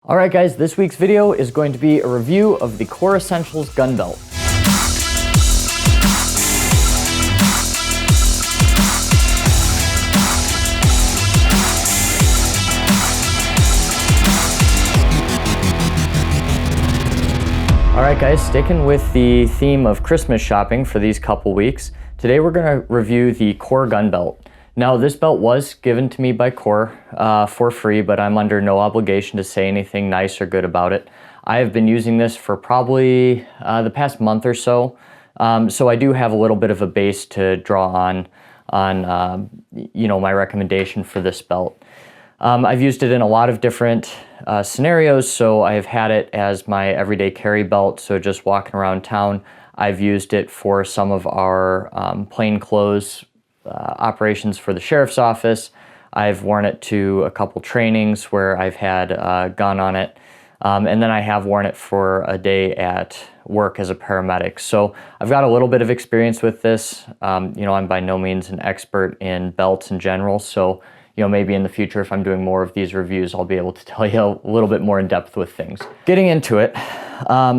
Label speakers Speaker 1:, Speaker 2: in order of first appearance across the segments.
Speaker 1: Alright guys, this week's video is going to be a review of the Core Essentials gun belt. Alright guys, sticking with the theme of Christmas shopping for these couple weeks, today we're going to review the Core gun belt. Now this belt was given to me by Core for free, but I'm under no obligation to say anything nice or good about it. I have been using this for probably the past month or so, so I do have a little bit of a base to draw on my recommendation for this belt. I've used it in a lot of different scenarios, so I've had it as my everyday carry belt, so just walking around town. I've used it for some of our plainclothes operations for the sheriff's office. I've worn it to a couple trainings where I've had a gun on it, and then I have worn it for a day at work as a paramedic. So I've got a little bit of experience with this. I'm by no means an expert in belts in general, so maybe in the future, if I'm doing more of these reviews, I'll be able to tell you a little bit more in depth with things. Getting into it,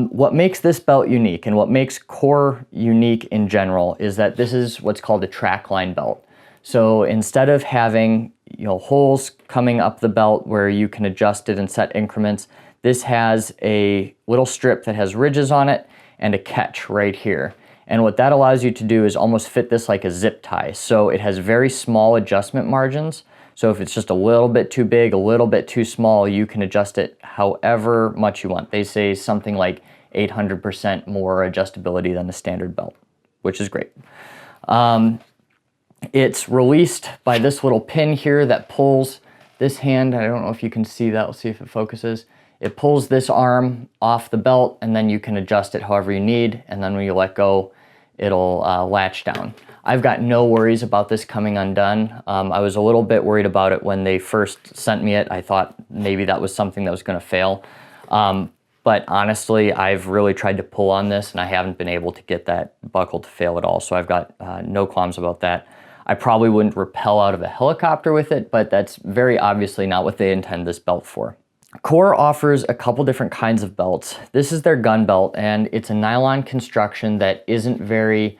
Speaker 1: what makes this belt unique and what makes Core unique in general is that this is what's called a track line belt. So instead of having holes coming up the belt where you can adjust it in set increments, this has a little strip that has ridges on it and a catch right here. And what that allows you to do is almost fit this like a zip tie. So it has very small adjustment margins. So if it's just a little bit too big, a little bit too small, you can adjust it however much you want. They say something like 800% more adjustability than the standard belt, which is great. It's released by this little pin here that pulls this hand. I don't know if you can see that. Let's see if it focuses. It pulls this arm off the belt, and then you can adjust it however you need. And then when you let go, it'll latch down. I've got no worries about this coming undone. I was a little bit worried about it when they first sent me it. I thought maybe that was something that was going to fail. But honestly, I've really tried to pull on this and I haven't been able to get that buckle to fail at all. So I've got no qualms about that. I probably wouldn't rappel out of a helicopter with it, but that's very obviously not what they intend this belt for. Core offers a couple different kinds of belts. This is their gun belt, and it's a nylon construction that isn't very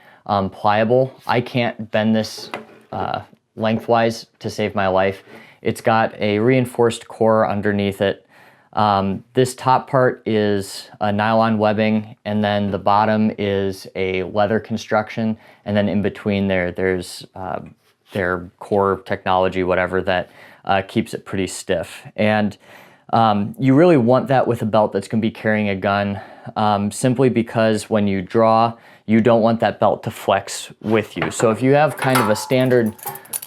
Speaker 1: pliable. I can't bend this lengthwise to save my life. It's got a reinforced core underneath it. This top part is a nylon webbing, and then the bottom is a leather construction, and then in between there's their core technology, whatever, that keeps it pretty stiff. And you really want that with a belt that's going to be carrying a gun, simply because when you draw, you don't want that belt to flex with you. So if you have kind of a standard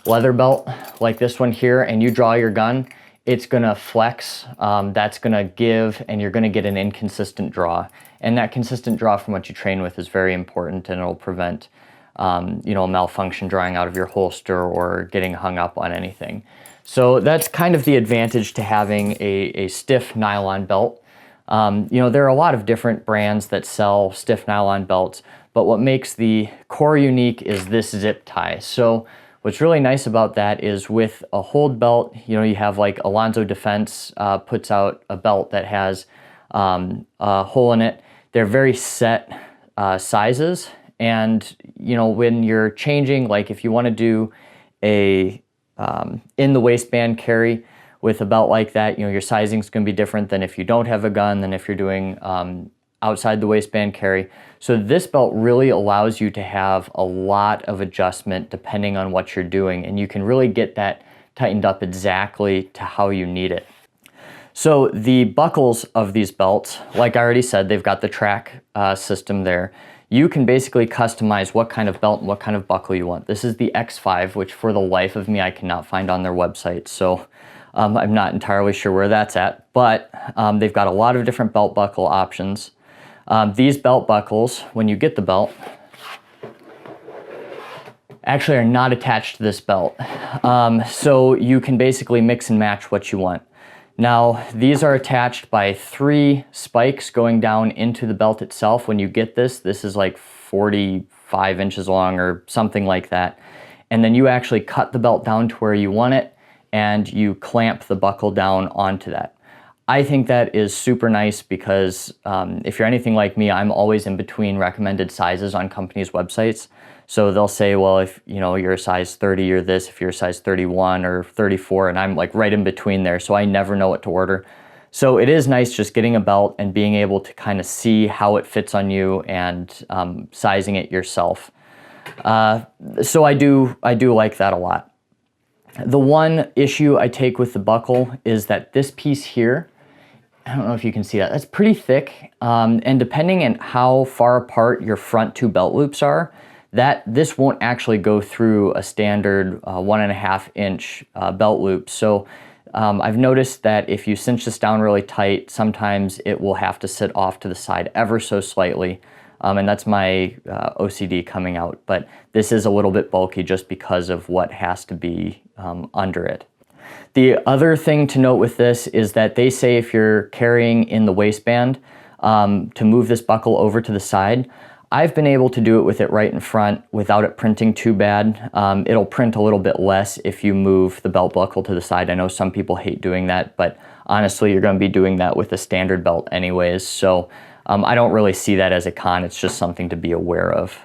Speaker 1: leather belt like this one here and you draw your gun, it's going to flex, that's going to give, and you're going to get an inconsistent draw. And that consistent draw from what you train with is very important, and it'll prevent a malfunction drawing out of your holster or getting hung up on anything. So that's kind of the advantage to having a stiff nylon belt. There are a lot of different brands that sell stiff nylon belts, but what makes the Core unique is this zip tie. So what's really nice about that is with a hold belt, you have like Alonzo Defense puts out a belt that has a hole in it. They're very set sizes, and when you're changing, like if you want to do a in the waistband carry with a belt like that, your sizing is going to be different than if you don't have a gun, than if you're doing outside the waistband carry. So this belt really allows you to have a lot of adjustment depending on what you're doing, and you can really get that tightened up exactly to how you need it. So the buckles of these belts, like I already said, they've got the track system there. You can basically customize what kind of belt and what kind of buckle you want. This is the X5, which for the life of me I cannot find on their website, so I'm not entirely sure where that's at, but they've got a lot of different belt buckle options. These belt buckles, when you get the belt, actually are not attached to this belt. So you can basically mix and match what you want. Now, these are attached by 3 spikes going down into the belt itself. When you get this is like 45 inches long or something like that. And then you actually cut the belt down to where you want it, and you clamp the buckle down onto that. I think that is super nice because if you're anything like me, I'm always in between recommended sizes on companies' websites. So they'll say, well, if you're a size 30, you're this. If you're a size 31 or 34, and I'm like right in between there, so I never know what to order. So it is nice just getting a belt and being able to kind of see how it fits on you and sizing it yourself. So I do like that a lot. The one issue I take with the buckle is that this piece here, I don't know if you can see that, that's pretty thick. And depending on how far apart your front two belt loops are, this won't actually go through a standard 1.5 inch belt loop. So I've noticed that if you cinch this down really tight, sometimes it will have to sit off to the side ever so slightly. And that's my OCD coming out. But this is a little bit bulky just because of what has to be under it. The other thing to note with this is that they say if you're carrying in the waistband to move this buckle over to the side. I've been able to do it with it right in front without it printing too bad. It'll print a little bit less if you move the belt buckle to the side. I know some people hate doing that, but honestly, you're going to be doing that with a standard belt anyways. So I don't really see that as a con. It's just something to be aware of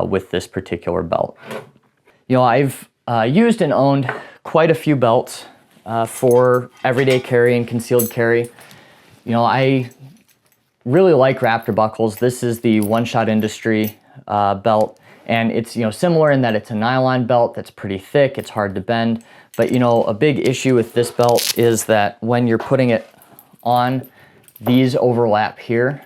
Speaker 1: with this particular belt. I've used and owned quite a few belts for everyday carry and concealed carry. I really like Raptor buckles. This is the One Shot Industry belt, and it's similar in that it's a nylon belt that's pretty thick. It's hard to bend, but a big issue with this belt is that when you're putting it on, these overlap here.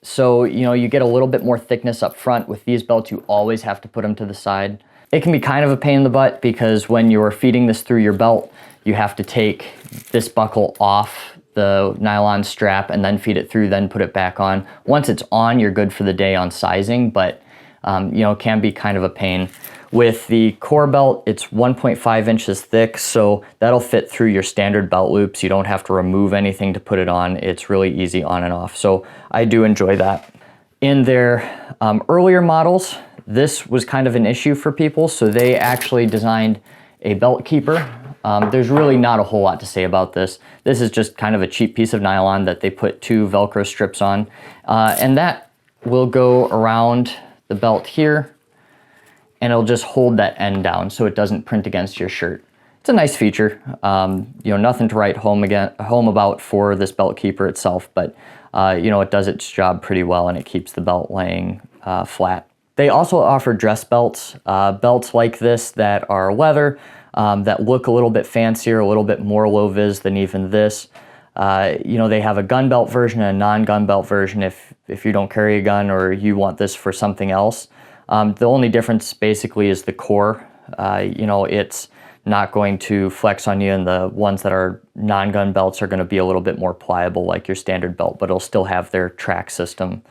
Speaker 1: So you get a little bit more thickness up front. With these belts, you always have to put them to the side. It can be kind of a pain in the butt because when you're feeding this through your belt, you have to take this buckle off the nylon strap and then feed it through, then put it back on. Once it's on, you're good for the day on sizing, but it can be kind of a pain. With the core belt, it's 1.5 inches thick, so that'll fit through your standard belt loops. You don't have to remove anything to put it on. It's really easy on and off, so I do enjoy that. In their earlier models, this was kind of an issue for people, so they actually designed a belt keeper. There's really not a whole lot to say about this. This is just kind of a cheap piece of nylon that they put 2 Velcro strips on, and that will go around the belt here, and it'll just hold that end down so it doesn't print against your shirt. It's a nice feature. Nothing to write home about for this belt keeper itself, but it does its job pretty well and it keeps the belt laying flat. They also offer dress belts, belts like this that are leather, that look a little bit fancier, a little bit more low vis than even this. They have a gun belt version and a non-gun belt version if you don't carry a gun or you want this for something else. The only difference basically is the core. It's not going to flex on you, and the ones that are non-gun belts are going to be a little bit more pliable like your standard belt, but it'll still have their track system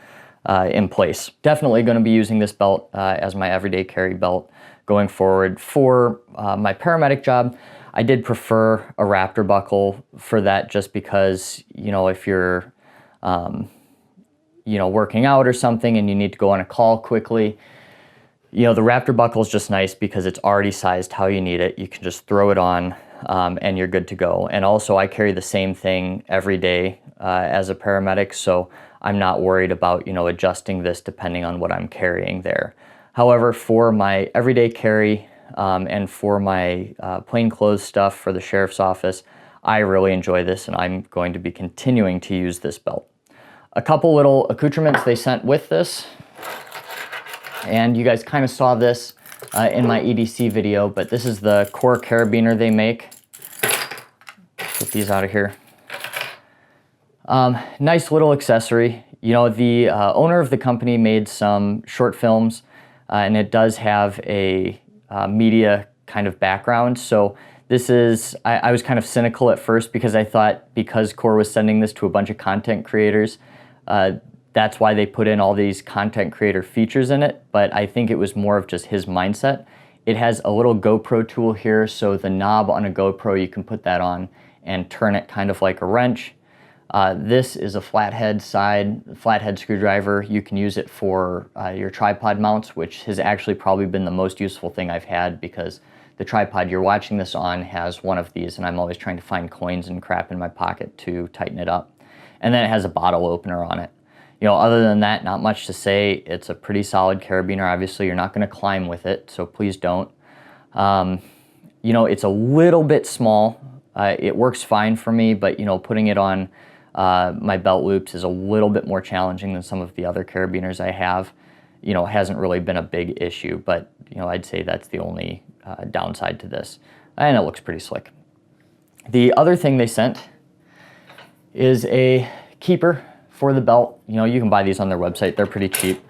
Speaker 1: in place. Definitely going to be using this belt as my everyday carry belt going forward. For my paramedic job, I did prefer a Raptor buckle for that just because, if you're, working out or something and you need to go on a call quickly, the Raptor buckle is just nice because it's already sized how you need it. You can just throw it on and you're good to go. And also I carry the same thing every day as a paramedic, so I'm not worried about, adjusting this depending on what I'm carrying there. However, for my everyday carry and for my plainclothes stuff for the sheriff's office, I really enjoy this and I'm going to be continuing to use this belt. A couple little accoutrements they sent with this, and you guys kind of saw this in my EDC video, but this is the core carabiner they make. Get these out of here. Nice little accessory. The owner of the company made some short films, and it does have a media kind of background. So this is, I was kind of cynical at first because I thought because Core was sending this to a bunch of content creators, that's why they put in all these content creator features in it, but I think it was more of just his mindset. It has a little GoPro tool here, so the knob on a GoPro, you can put that on and turn it kind of like a wrench. This is a flathead screwdriver. You can use it for your tripod mounts, which has actually probably been the most useful thing I've had because the tripod you're watching this on has one of these, and I'm always trying to find coins and crap in my pocket to tighten it up. And then it has a bottle opener on it. You know, other than that, not much to say. It's a pretty solid carabiner. Obviously, you're not going to climb with it, so please don't. You know, it's a little bit small. It works fine for me, but, you know, putting it on my belt loops is a little bit more challenging than some of the other carabiners I have. You know, it hasn't really been a big issue, but, you know, I'd say that's the only downside to this. And it looks pretty slick. The other thing they sent is a keeper for the belt. You know, you can buy these on their website. They're pretty cheap.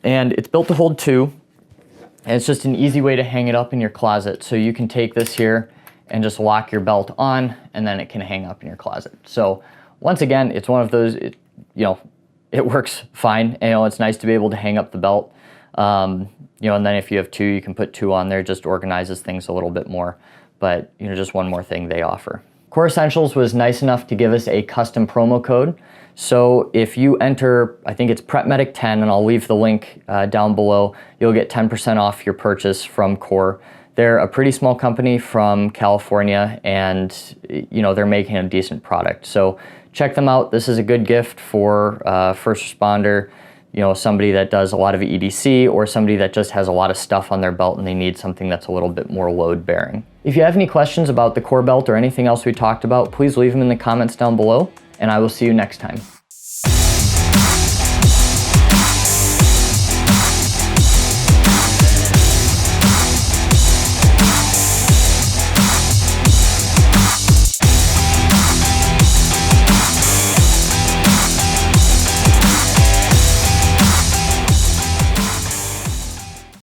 Speaker 1: And it's built to hold 2. And it's just an easy way to hang it up in your closet. So you can take this here and just lock your belt on, and then it can hang up in your closet. So once again, it's one of those, you know, it works fine. You know, it's nice to be able to hang up the belt. You know, and then if you have 2, you can put 2 on there. It just organizes things a little bit more. But, you know, just one more thing they offer. Core Essentials was nice enough to give us a custom promo code. So if you enter, I think it's PrepMedic10, and I'll leave the link down below, you'll get 10% off your purchase from Core. They're a pretty small company from California, and you know, they're making a decent product. So check them out. This is a good gift for first responder, you know, somebody that does a lot of EDC, or somebody that just has a lot of stuff on their belt and they need something that's a little bit more load bearing. If you have any questions about the Core belt or anything else we talked about, please leave them in the comments down below, and I will see you next time.